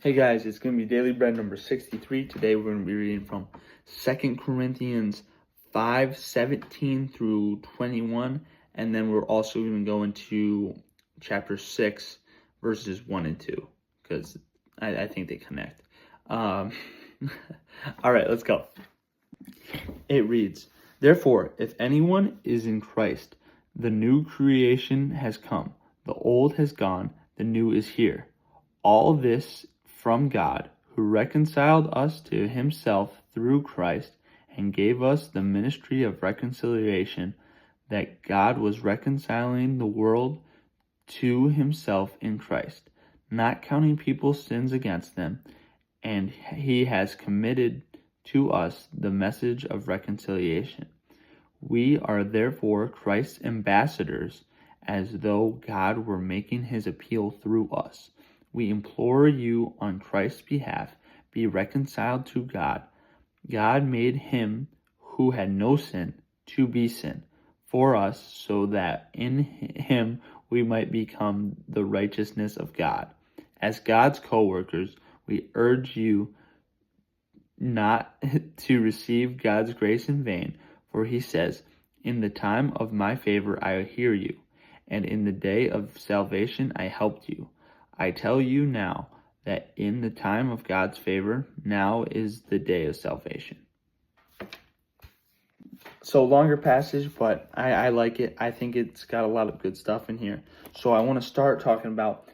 Hey guys, it's going to be Daily Bread number 63. Today we're going to be reading from 2 Corinthians 5:17 through 21. And then we're also going to go into chapter 6, verses 1 and 2, because I think they connect. All right, let's go. It reads, "Therefore, if anyone is in Christ, the new creation has come. The old has gone, the new is here. All this from God, who reconciled us to himself through Christ and gave us the ministry of reconciliation, that God was reconciling the world to himself in Christ, not counting people's sins against them, and he has committed to us the message of reconciliation. We are therefore Christ's ambassadors, as though God were making his appeal through us. We implore you on Christ's behalf, be reconciled to God. God made him who had no sin to be sin for us, so that in him we might become the righteousness of God. As God's co-workers, we urge you not to receive God's grace in vain, for he says, 'In the time of my favor I hear you, and in the day of salvation I helped you.' I tell you now that in the time of God's favor, now is the day of salvation." So longer passage, but I like it. I think it's got a lot of good stuff in here. So I want to start talking about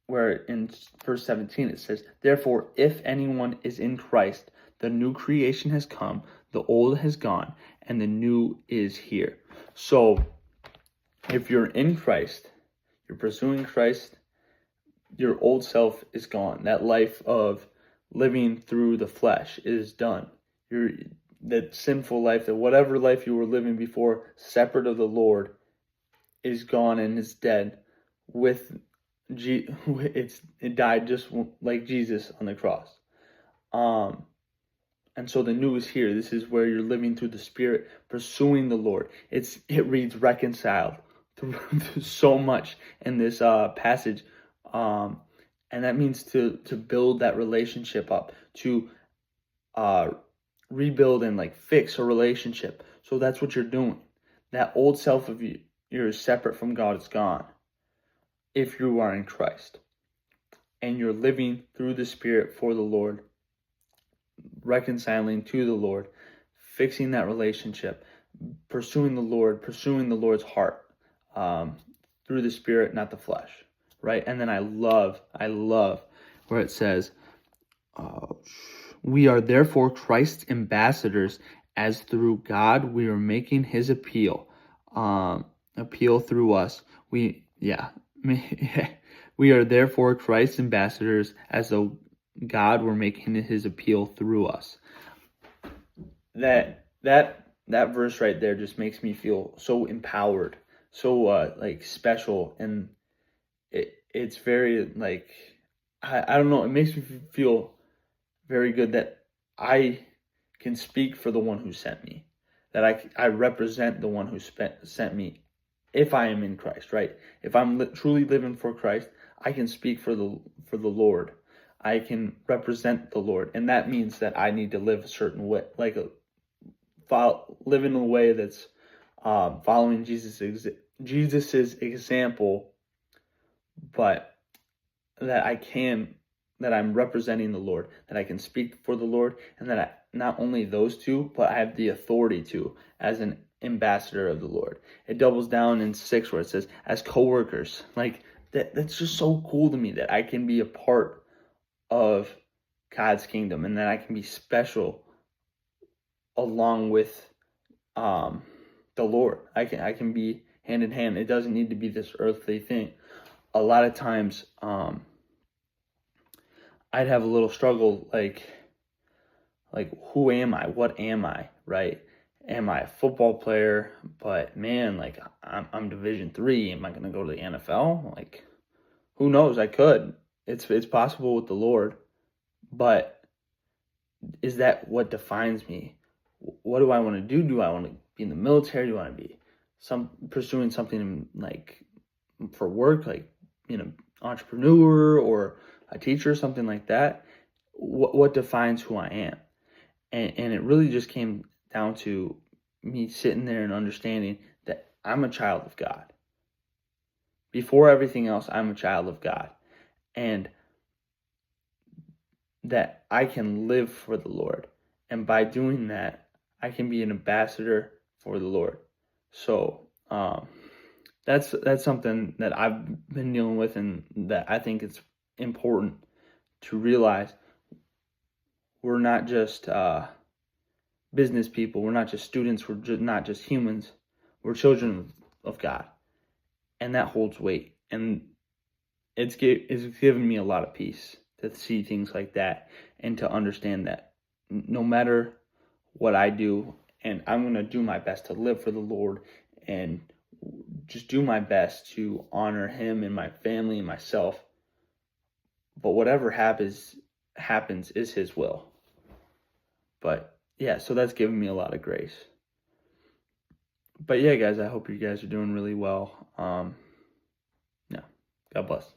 where in verse 17 it says, "Therefore, if anyone is in Christ, the new creation has come, the old has gone, and the new is here." So if you're in Christ, you're pursuing Christ, your old self is gone. That life of living through the flesh is done. That sinful life, that whatever life you were living before, separate of the Lord, is gone and is dead. It died just like Jesus on the cross. And so the new is here. This is where you're living through the Spirit, pursuing the Lord. It reads reconciled through so much in this passage. And that means to build that relationship up, to rebuild and fix a relationship. So that's what you're doing. That old self of you're separate from God is gone if you are in Christ. And you're living through the Spirit for the Lord, reconciling to the Lord, fixing that relationship, pursuing the Lord, pursuing the Lord's heart through the Spirit, not the flesh. Right? And then I love where it says, "We are therefore Christ's ambassadors, as through God we are making his appeal through us." We are therefore Christ's ambassadors, as though God were making his appeal through us. That verse right there just makes me feel so empowered, so special, and it's very I don't know, it makes me feel very good that I can speak for the one who sent me, that I represent the one who sent me if I am in Christ, right? If I'm truly living for Christ, I can speak for the Lord. I can represent the Lord, and that means that I need to live a certain way, live in a way that's following Jesus's example, but that I'm representing the Lord, that I can speak for the Lord, and that not only those two, but I have the authority to, as an ambassador of the Lord. It doubles down in 6 where it says, as co-workers. That's just so cool to me, that I can be a part of God's kingdom, and that I can be special along with the Lord. I can be hand in hand. It doesn't need to be this earthly thing. A lot of times, I'd have a little struggle, who am I? What am I? Right? Am I a football player? But man, I'm Division III. Am I going to go to the NFL? Who knows? I could. It's possible with the Lord, but is that what defines me? What do I want to do? Do I want to be in the military? Do I want to be pursuing something for work, entrepreneur, or a teacher or something like that, what defines who I am? And it really just came down to me sitting there and understanding that I'm a child of God. Before everything else, I'm a child of God. And that I can live for the Lord. And by doing that, I can be an ambassador for the Lord. So that's something that I've been dealing with, and that I think it's important to realize. We're not just business people. We're not just students. We're not just humans. We're children of God, and that holds weight. And it's given me a lot of peace to see things like that, and to understand that no matter what I do, and I'm going to do my best to live for the Lord and just do my best to honor Him and my family and myself. But whatever happens is His will. But yeah, so that's given me a lot of grace. But yeah, guys, I hope you guys are doing really well. Yeah, God bless.